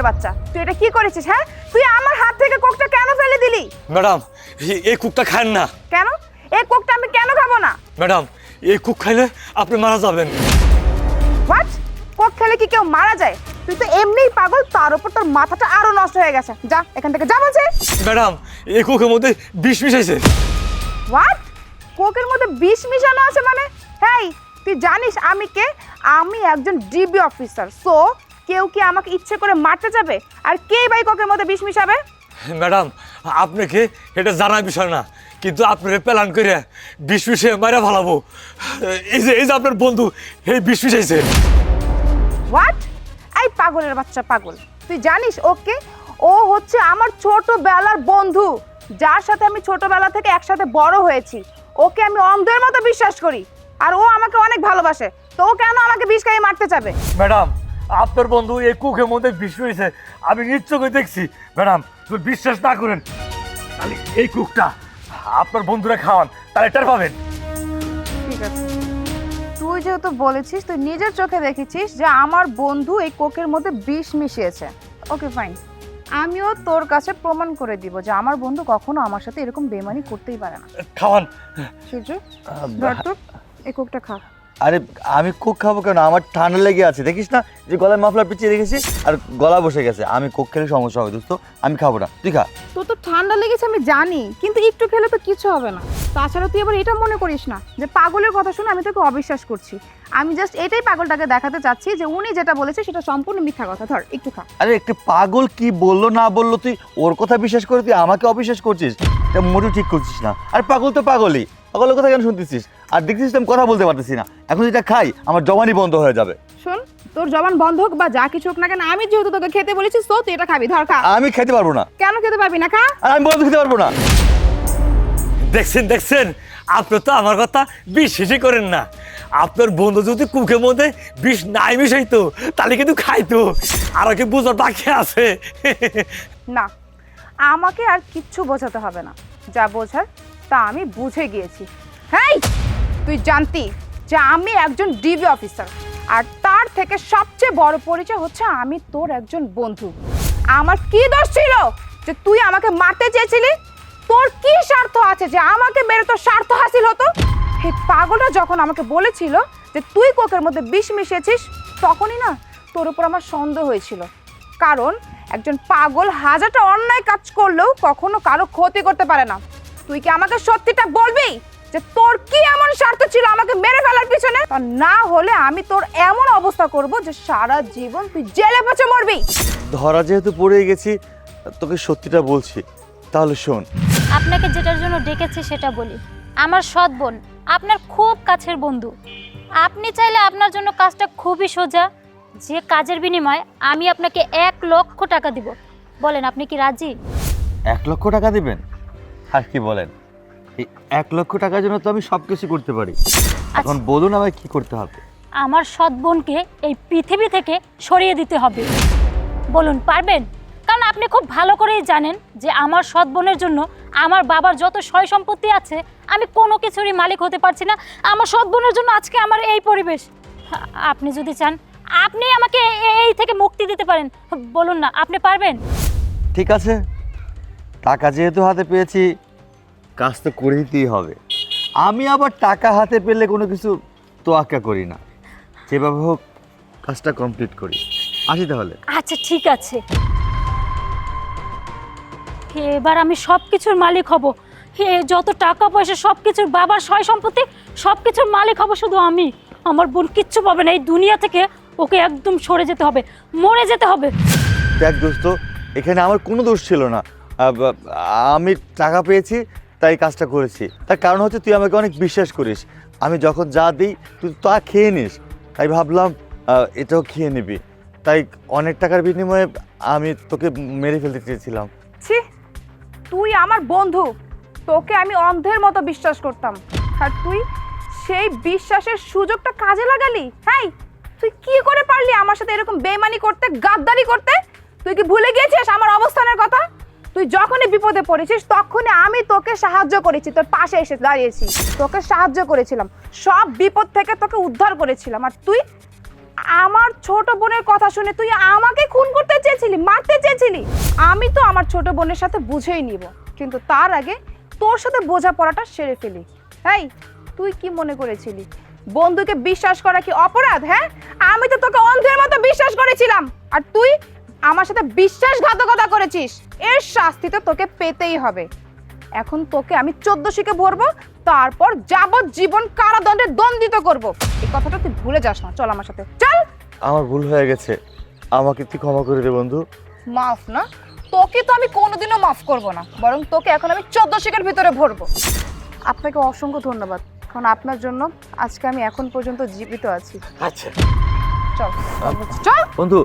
বাচ্চা, তুই এটা কি করেছিস? হ্যাঁ, তুই আমার হাত থেকে কোকটা কেন ফেলে দিলি? ম্যাডাম এই কুকটা খান না। কেন? এই কোকটা আমি কেন খাবো না? ম্যাডাম এই কুক খাইলে আপনি মারা যাবেন। হোয়াট? কোক খেলে কি কেউ মারা যায়? তুই তো এমনিই পাগল, তার উপর তোর মাথাটা আরো নষ্ট হয়ে গেছে। যা এখান থেকে, যা বলছে। ম্যাডাম এই কুকের মধ্যে বিষ মিশাইছে। হোয়াট? কোকের মধ্যে বিষ মিশানো আছে মানে? হেই, তুই জানিস আমি কে? আমি একজন ডিবি অফিসার। সো কেউ কি আমাকে ইচ্ছে করে মারতে যাবে? আর কে ভাই কোকের মধ্যে বিষ মিশাবে? ম্যাডাম আপনাকে এটা জানার বিষয় না, কিন্তু আপনাকে প্ল্যান করে বিষ মিশিয়ে মারা ভালাবো। এই যে আপনার বন্ধু এই বিষ মিশাইছে। হোয়াট? এই পাগলের বাচ্চা পাগল, তুই জানিস ওকে? ও হচ্ছে আমার ছোটবেলার বন্ধু, যার সাথে আমি ছোটবেলা থেকে একসাথে বড় হয়েছি। ওকে আমি অন্ধের মতো বিশ্বাস করি, আর ও আমাকে অনেক ভালোবাসে। তো ও কেন আমাকে বিষ খাইয়ে মারতে যাবে? ম্যাডাম আপনার বন্ধু এই কুকের মধ্যে বিষ মিশিয়েছে, আমি নিশ্চয়ই দেখছি। ম্যাডাম তুমি বিশ্বাস না করেন, তাহলে এই কুকটা আপনার বন্ধুরা খাওয়ান, তাহলে টের পাবেন। ঠিক আছে, তুই যেহেতু বলেছিস, তুই নিজের চোখে দেখেছিস যে আমার বন্ধু এই কোকের মধ্যে বিষ মিশিয়েছে, ওকে ফাইন, আমিও তোর কাছে প্রমাণ করে দিব যে আমার বন্ধু কখনো আমার সাথে এরকম বেমানি করতেই পারে না। খাওয়ান। সূর্য, ধর তো এই কোকটা খা। আরে আমি কোক খাবো কেন? আমার ঠান্ডা লেগে আছে, দেখিস না যে গলায় মাফলার পিছিয়ে রেখেছি আর গলা বসে গেছে। আমি কোক খেলে সমস্যা হবে দোস্ত, আমি খাবো না, তুই খা। তোর তো ঠান্ডা লেগেছে আমি জানি, কিন্তু একটু খেলে তো কিছু হবে না। তাছাড়া তুই আবার এটা মনে করিস না যে পাগলের কথা শুনে আমি তোকে অবিশ্বাস করছি। আমি জাস্ট এটাই পাগলটাকে দেখাতে চাচ্ছি যে উনি যেটা বলেছে সেটা সম্পূর্ণ মিথ্যা কথা। ধর একটু খা। আরে একটা পাগল কি বললো না বললো, তুই ওর কথা বিশ্বাস করে তুই আমাকে অবিশ্বাস করছিস, এটা মোটেও ঠিক করছিস না। আর পাগল তো পাগলই, পাগলের কথা কেন শুনতেছিস? আর দেখছিস আমি কথা বলতে পারতেছি না, এখন যেটা খাই আমার জবানই বন্ধ হয়ে যাবে। শোন, তোর জবান বন্ধ হোক বা যা কিছু হোক না কেন, আমি যেহেতু তোকে খেতে বলেছি তো তুই এটা খাবি। ধর খা। আমি খেতে পারবো না। কেন খেতে পারবি না? খা। আর আমি বলতে খেতে পারবো না। দেখছেন আপনি তো আমার কথা বিশ্বাসই করেন না। আপনার বন্ধু যদি কুকের মধ্যে বিষ নাই মিশাইতো তাহলে কিন্তু খাইতো, আর কি বুঝার বাকি আছে? না, আমাকে আর কিচ্ছু বোঝাতে হবে না, যা বোঝার তা আমি বুঝে গিয়েছি। হেই, তুই জানতি যে আমি একজন ডিবি অফিসার, আর তার থেকে সবচেয়ে বড় পরিচয় হচ্ছে আমি তোর একজন বন্ধু। আমার কি দোষ ছিল যে তুই আমাকে মারতে চেয়েছিলি? তোর কি স্বার্থ আছে যে আমাকে মেরে তোর স্বার্থ হাসিল হতো? এই পাগলটা যখন আমাকে বলেছিল যে তুই কোকের মধ্যে বিষ মিশিয়েছিস, তখনই না তোর উপর আমার সন্দেহ হয়েছিল। কারণ একজন পাগল হাজারটা অন্যায় কাজ করলেও কখনো কারো ক্ষতি করতে পারে না। তুই কি আমাকে সত্যিটা বলবি যে তোর কি এমন স্বার্থ ছিল আমাকে মেরে ফেলার পিছনে? তা না হলে আমি তোর এমন অবস্থা করব যে সারা জীবন তুই জেলে পচে মরবি। ধরা যেহেতু পড়ে গেছি, তোকে সত্যিটা বলছি, তাহলে শোন। আপনাকে যেটার জন্য ডেকেছি সেটা বলি। আমার সৎ বোন আপনার খুব কাছের বন্ধু। আপনি চাইলে আপনার জন্য কাজটা খুবই সোজা, যে কাজের বিনিময়ে আমি আপনাকে 1,00,000 টাকা দিব। বলেন আপনি কি রাজি? 1,00,000 টাকা দিবেন? আর কি বলেন, এই 1,00,000 টাকার জন্য তো আমি সব কিছু করতে পারি। এখন বলুন আমায় কি করতে হবে? আমার সৎ বোনকে এই পৃথিবী থেকে সরিয়ে দিতে হবে। বলুন পারবেন? কারণ আপনি খুব ভালো করেই জানেন যে আমার সৎ বোনের জন্য আমার বাবার যত সয় সম্পত্তি আছে আমি কোনো কিছুরই মালিক হতে পারছি না। আমার সৎ বোনের জন্য আজকে আমার এই পরিবেশ। আপনি যদি চান আপনি আমাকে এই থেকে মুক্তি দিতে পারেন। বলুন না, আপনি পারবেন? ঠিক আছে, টাকা যেহেতু হাতে পেয়েছি, কাজ তো করে দিতেই হবে। আমি আবার টাকা হাতে পেলে কোনো কিছু তোয়াক্কা করি না, যেভাবে হোক কাজটা কমপ্লিট করি। আসি তাহলে। আচ্ছা ঠিক আছে, এবার আমি সব কিছুর মালিক হব। যত টাকা পয়সা সব কিছুর, বাবার সয় সম্পত্তি সব কিছুর মালিক হব শুধু আমি। আমার বোন কিচ্ছু পাবে না এই দুনিয়া থেকে। ওকে একদম সরে যেতে হবে, মরে যেতে হবে। দেখ দোস্ত, এখানে আমার কোনো দোষ ছিল না। আমি টাকা পেয়েছি তাই কাজটা করেছি। তার কারণ হচ্ছে তুই আমাকে অনেক বিশ্বাস করিস। আমি যখন যা দিই তুই তা খেয়ে নিস, তাই ভাবলাম এটাও খেয়ে নিবি। তাই অনেক টাকার বিনিময়ে আমি তোকে মেরে ফেলতে চেয়েছিলাম। ছি, তুই আমার বন্ধু, তোকে আমি অন্ধের মতো বিশ্বাস করতাম, আর তুই সেই বিশ্বাসের সুযোগটা কাজে লাগালি। হেই, তুই কি করে পারলি আমার সাথে এরকম বেইমানি করতে, গাদ্দারি করতে? তুই কি ভুলে গিয়েছিস আমার অবস্থানের কথা? তুই যখনই বিপদে পড়েছিস তখনই আমি তোকে সাহায্য করেছি, তোর পাশে এসে দাঁড়িয়েছি, তোকে সাহায্য করেছিলাম, সব বিপদ থেকে তোকে উদ্ধার করেছিলাম। আর তুই আমার ছোট বোনের কথা শুনে তুই আমাকে খুন করতে চেয়েছিলি, মারতে চেয়েছিলি। আমি তো আমার ছোট বোনের সাথে বুঝেই নিব, কিন্তু তার আগে তোর সাথে বোঝাপড়াটা সেরে ফেলি। এই তুই কি মনে করেছিলি বন্ধুকে বিশ্বাস করা কি অপরাধ? হ্যাঁ, আমি তো তোকে অন্ধের মতো বিশ্বাস করেছিলাম, আর তুই আমার সাথে বিশ্বাসঘাতকতা করেছিস। এর শাস্তি তো তোকে পেতেই হবে। এখন তোকে আমি 14 শিখে ভরবো, তারপর যাবজ্জীবন কারাদণ্ডে দণ্ডিত করব। এই কথাটা তুই ভুলে যাস না। চল আমার সাথে, চল। আমার ভুল হয়ে গেছে, আমাকে তুই ক্ষমা করে দে বন্ধু। মাফ না, তোকে তো আমি কোনোদিনও মাফ করব না, বরং তোকে এখন আমি 14 শিখের ভিতরে ভরবো। আপনাকে অসংখ্য ধন্যবাদ, কারণ আপনার জন্য আজকে আমি এখন পর্যন্ত জীবিত আছি। আচ্ছা চল চল বন্ধু